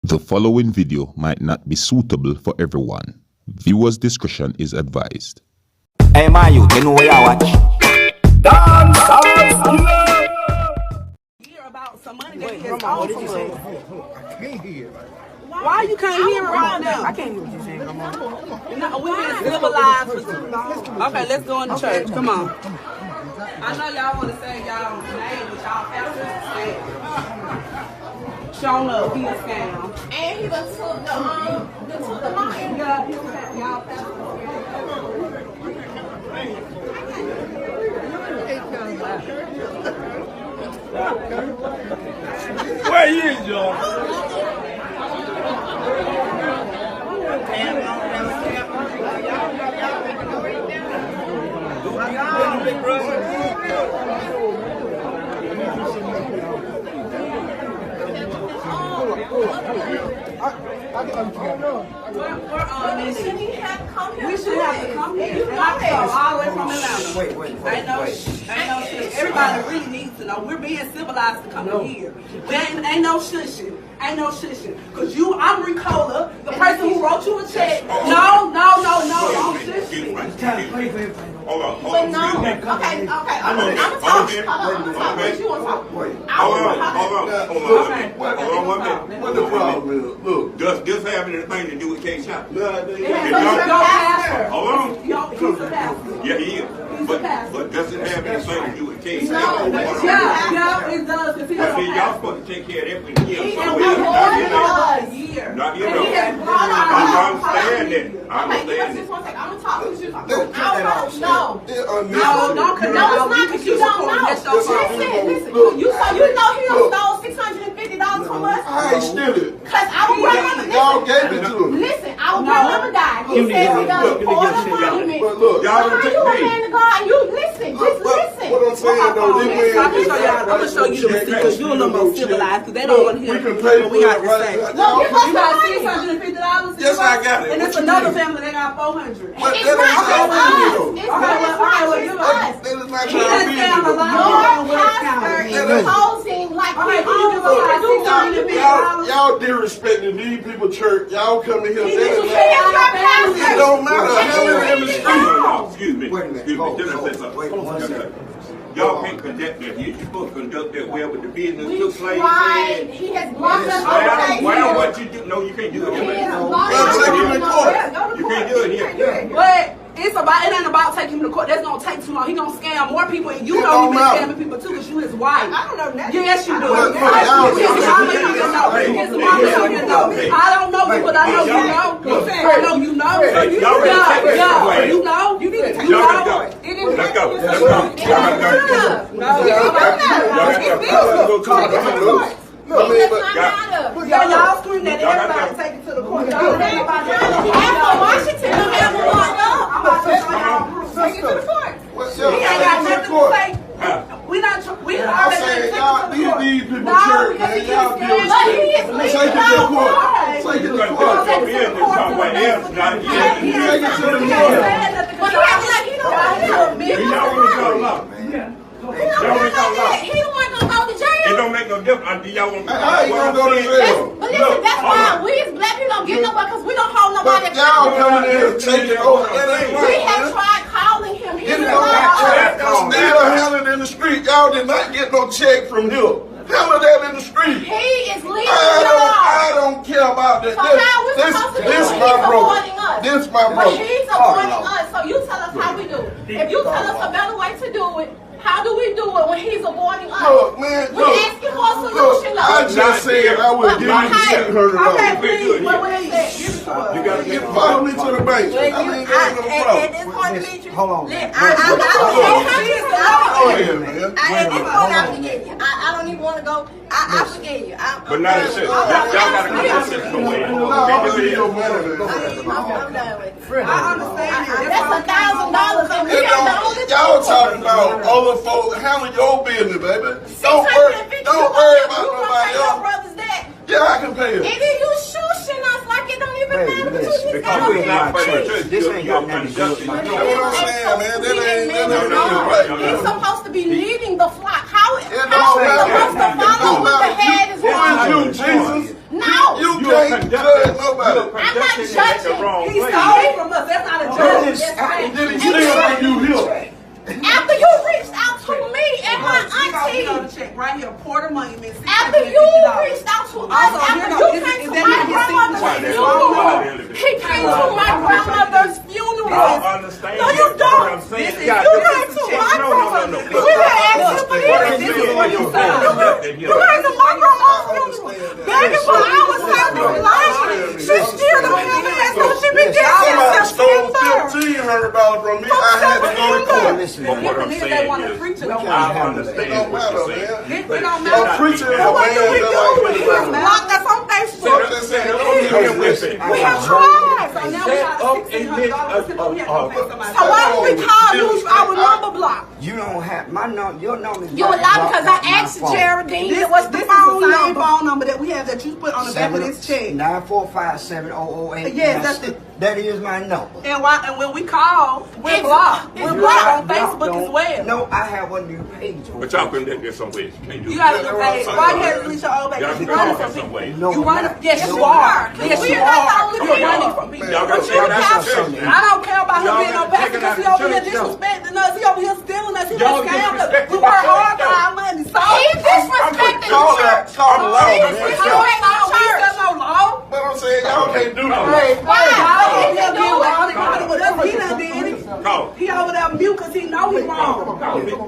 The following video might not be suitable for everyone. Viewers' discretion is advised. Hey, my youth, you know where I watch? Dancehall. Hear about some money that he has owed from us. I can't hear. Why you can't hear it right now? I can't hear what you're saying. Come on. No, we've been civilized for too long. Okay, let's go in the church. Come on. I know y'all want to say y'all name, but y'all pastors say showing up, he a scam. And he done took the line. Yeah, he was y'all pastors. Where you is, y'all? Should he have come here? We should have to come here. And I come all the way from Atlanta. Wait. Ain't no shit. Everybody really needs to know. We're being civilized to come here. There ain't no shushing. Ain't no shushing. Because I'm Ricola, the person who wrote you a check. No, don't shush me. Hold on. But no. Okay. I'm gonna talk. Hold on. What you want to talk? Hold on. What the problem is? Look. Does this have anything to do with K-Shot? Hold on. He's a pastor. Yeah, he is. But does it have anything to do with K-Shot? Yeah, it does. Because he's a See, y'all pastor. supposed to take care of that for years. And we Not a year. Not And here, he though. has brought I understand that. I Okay, give us understand this that. one second. I'm gonna talk. What you talking Don't about? cut that off. No. No, don't cut No, it's not because you don't know. Listen. You know he done stole $650 from us? I ain't steal it. Because our grandmother, Y'all gave it to him. listen, our grandmother died. He said we done before the monument. But look, So how you a man of God? You listen, just listen. What I'm saying though, this man I'm gonna show you the receipt because you're a little more civilized because they don't want to hear we can pay what for we it got to right say. now. No, give us You the got money. $650. Yes, I got it. And What it's you another mean? family that got $400. But It's that not ain't just how we us. do It's it. not just us. That is not He how done we scammed a do lot it. of people in West Pastor County. is posing like we Okay, can you own give us our $650? Y'all disrespecting these people church. Y'all coming here. He That is is your not- pastor. It don't matter. Hell in the street. Excuse me. Wait a minute. Excuse me. Hold Did I on. say something? Wait 1 second. Y'all can't conduct that here. You're supposed to conduct that well with the business We took place. tried. He has blocked us over Well, what you do? No, you can't do it He here. has blocked Well, us take him in court. You can't do it here. But it ain't about taking him to court. That's gonna take too long. He gonna scam more people, and you It know don't he been matter. scamming people too, because you his wife. I don't know nothing. Yes, you do. Look, His y'all- mama you can know. His mama you can know. I don't know you, but I know you know. I know you know. So you Y'all ready to take this away? you know. You need to take Y'all it ready to out. go? Let's go. Let's go. No, I mean, It but does not matter. y'all screaming at everybody take it to the court. Y'all think about that. After Washington, don't have one up. I'm about to show y'all proof. Take it to the court. what's He ain't got nothing to say. We not. We I'm already saying, take it y'all, to the court. these people No, church, because man, he y'all gets deal scared. But he is Take it to leaving the out. court. Right. Take it to the Because court. your business somewhere else, not He here. ain't Take it to the he court. ain't saying nothing But he acting like he don't want to help me. You know when you go along. He don't want to go to It jail. don't make no difference until y'all want to. How you gonna go to jail? But listen, that's why we as black people don't get nobody because we don't hold nobody But y'all accountable. coming in and taking over. That ain't We right, have man. tried calling him. He Get did it on not that call. check. Still handling in the street. Y'all did not get no check from him. Handle that in the street. He is leaving I don't care about that. So how we supposed to do This it? my He's brother. avoiding us. This my But brother. he's avoiding us. So you tell us how we do it. If you tell us a better way to do it, how do we do it when he's avoiding us? Look, man, We look. asking for a Look, solution, I though. just said I would give you Okay. $600. Okay, please. What would he say? Give it to us. You gotta You get follow me to the bank. I mean, that ain't no problem. At this point, Demetrius, Hold on. I Go ahead, man. at this point, I forgive you. I don't even want to go. I forgive you. But not a shit. Y'all gotta get this system away. No, I'm gonna give you money, man. I'm done with it. I understand you. That's $1,000 and we It ain't don't- the only Y'all talking about other folks. Handle your business, baby. Don't worry about nobody else. brother's debt. Yeah, I can pay And it. then you shushing us like it don't even matter Baby, between listen, these because you ain't guys. my church. This ain't got nothing to do with my That's what I'm saying, man. That ain't right. He's supposed to be leading the flock. How is he It don't supposed to matter. follow what the head is Who is doing? you, Jesus? No. You can't judge nobody. I'm not judging. He stole it from us. That's not a judge. Did he steal from you here? After you reached out to me and my auntie. Check right here, Porter money, Miss. After you reached out to us, after you came to my grandmother's funeral, he came to my grandmother's funeral. No, you don't. You came to my grandmother. We didn't ask you for this. This is what you said. You came to my grandma's funeral. Baby, but I was having lunch. She still don't have it, so she been getting Somebody stole $1,500 from me. I had to go to court. But what I'm saying is, I understand what you're saying. It don't A matter. preacher is a What do man we that do? like We me. have blocked us on Facebook. We have tried. So now we got $1,600. We have to pay somebody. So why don't we call you our number block? You don't have my number. Your number is You a lie because I asked Geraldine. This What's the is the phone same number? phone number that we have that you put on the back of this check. 945-7008. Yes, that's it. That is my number. And when we call, we're It's- blocked. it's We're blocked. blocked on Facebook as well. No, I have a new page. But y'all couldn't get some ways. You can't do You that. gotta do that. Why you had to release your old baby? Y'all You can running call from for some people. ways. No, You running? I'm Yes, not. you are. Yes, We you are not the are. only You're people. running from people. Y'all got But you got to something. I don't care about him Y'all being no been pastor taking because he out over here the church, disrespecting us. He over here stealing us. He Y'all done scammed us. disrespecting We my work church, hard for though. our money. So He disrespecting Call the that. church. Call the law, He man. disrespecting the church. no law. But I'm saying y'all can't do that. Why? Y'all He over there can do being it. wild and calling with us. He done did it. Call. He over there mute because he know he wrong.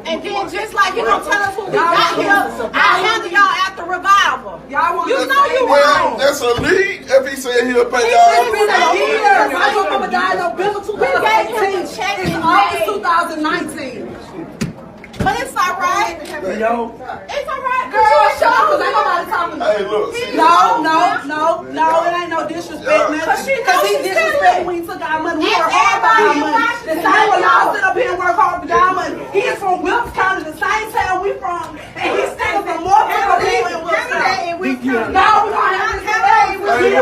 And then just like you don't tell us when we got here, I handle y'all after revival. Y'all want You know you Well, wrong. that's a lead. If he said he'll pay It's y'all. been a year. My mama died November We gave him 2018. a check It's in August May. 2019. But it's all right. Yo, It's all right. Girl, shut up, because ain't nobody talking to Hey, you. look. No, it ain't no disrespect, man. Cause she knows Because he she's disrespect stealing. when he took our money. We And work hard for our everybody money. watching The the same way y'all video. sit up here and work hard for our money. He is from Wilkes County, the same town we from, and he's stealing from more people than we in Wilkes County. No, we gonna have to have that. Hey,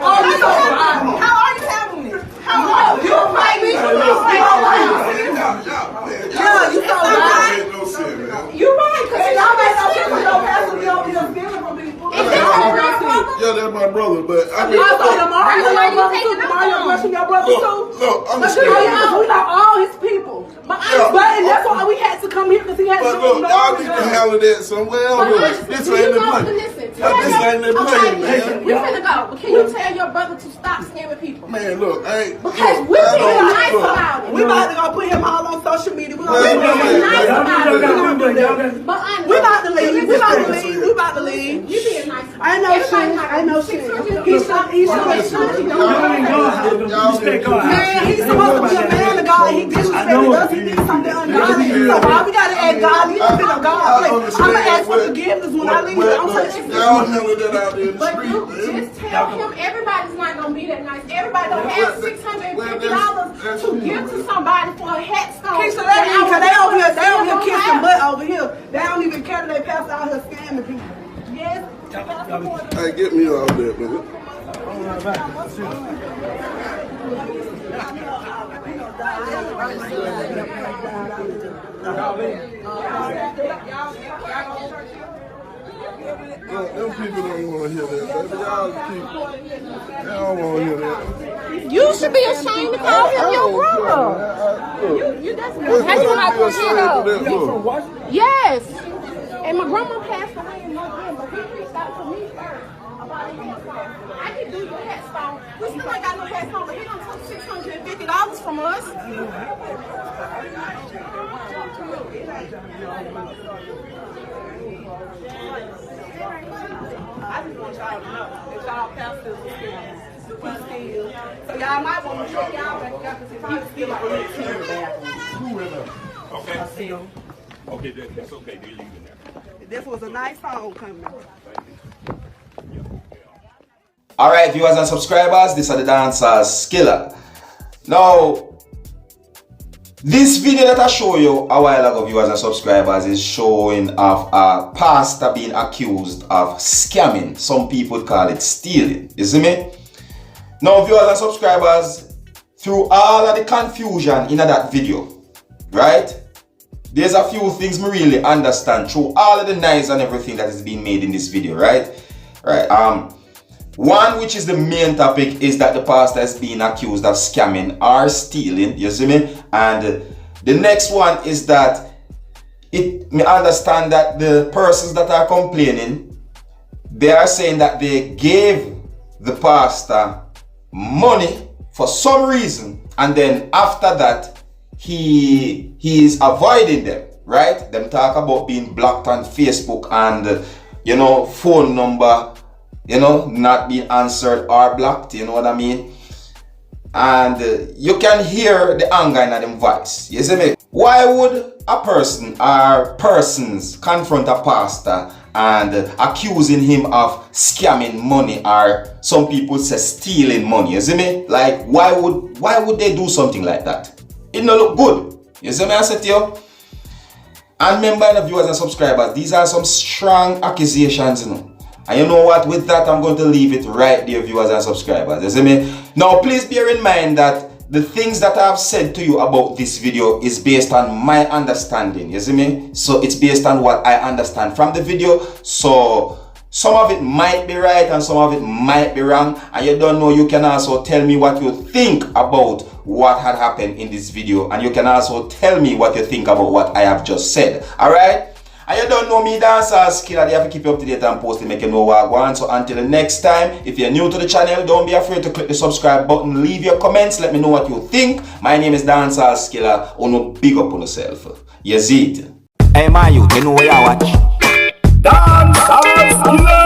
Oh, you so wild. How are you handling it? How are you? You fight me. Yeah, you so wild. Ain't no shit, man. You right, because y'all made no sense with no pastor be over here stealing from people. Yeah, that's my brother, but I mean, I thought Mario, Where your you brother taking too. them Mario from? brushing your brother too. look, I'm But scared. we know all his people. But and that's why we had to come here because he had to But do look, no y'all need to handle that somewhere else. This ain't the place. Listen, This ain't the place, man. we finna go. But can you tell your brother to stop scamming people? Man, look, I ain't. Because look, we I being don't- nice look. about it. We about to go put him all on social media. We Well, gonna look, be nice man. about it. But honestly, We about to leave. We about to leave. We about to leave. you being nice. I know shit. I know shit. He should. Man, he's supposed to be a man of God. He disrespected us. He did something ungodly. So why we gotta act godly up in a God place? I'm gonna ask for forgiveness when I leave. I'm saying, Y'all handle that out there in the But street, you man. just tell him everybody's not gonna be that nice. Everybody don't have $650 to give to somebody for a headstone. Keisha, because they over here kissing butt over here. They don't even care that they pass out here scamming people. Yes. Hey, get me out there, man. Look, them people don't want to hear that, baby. Y'all keep. They don't want to hear that. You should be ashamed to call him your brother. You that's how you not gonna get up? Yes. And my grandma passed away in November. He reached out to me first about a headstone. I can do your headstone. We still ain't got no headstone, but he done took $650 from us. I just want y'all to know that y'all pastors are scammers. He still. So y'all might want to check y'all back up because he still Okay. Okay, that's okay. They're leaving there. This was a nice homecoming. Alright, viewers and subscribers, this is the Seriousskilla. Now, this video that I show you a while ago, viewers and subscribers, is showing of a pastor being accused of scamming. Some people would call it stealing. You see me? Now, viewers and subscribers, through all of the confusion in that video, right? there's a few things me really understand through all of the knives and everything that is being made in this video, right? One, which is the main topic, is that the pastor is being accused of scamming or stealing, you see me? And the next one is that me understand that the persons that are complaining, they are saying that they gave the pastor money for some reason, and then after that he is avoiding them, right? Them talk about being blocked on Facebook and phone number not being answered or blocked, you know what I mean? And you can hear the anger in them voice, you see me? Why would a person or persons confront a pastor and accusing him of scamming money, or some people say stealing money, you see me? Like, why would they do something like that? It no look good, you see me? I said to you. And remember, the viewers and subscribers, these are some strong accusations, you know. And you know what, with that I'm going to leave it right there, viewers and subscribers, you see me? Now please bear in mind that the things that I've said to you about this video is based on my understanding, you see me? So it's based on what I understand from the video. So some of it might be right and some of it might be wrong. And you don't know, you can also tell me what you think about what had happened in this video. And you can also tell me what you think about what I have just said, alright? And you don't know me, Dancehall Skilla, they have to keep you up to date and post to make you know what I want. So until the next time, if you're new to the channel, don't be afraid to click the subscribe button, leave your comments, let me know what you think. My name is Dancehall Skilla, no big up on yourself. You see it? Hey, my youth, you know where you watch? Dancehall Skilla.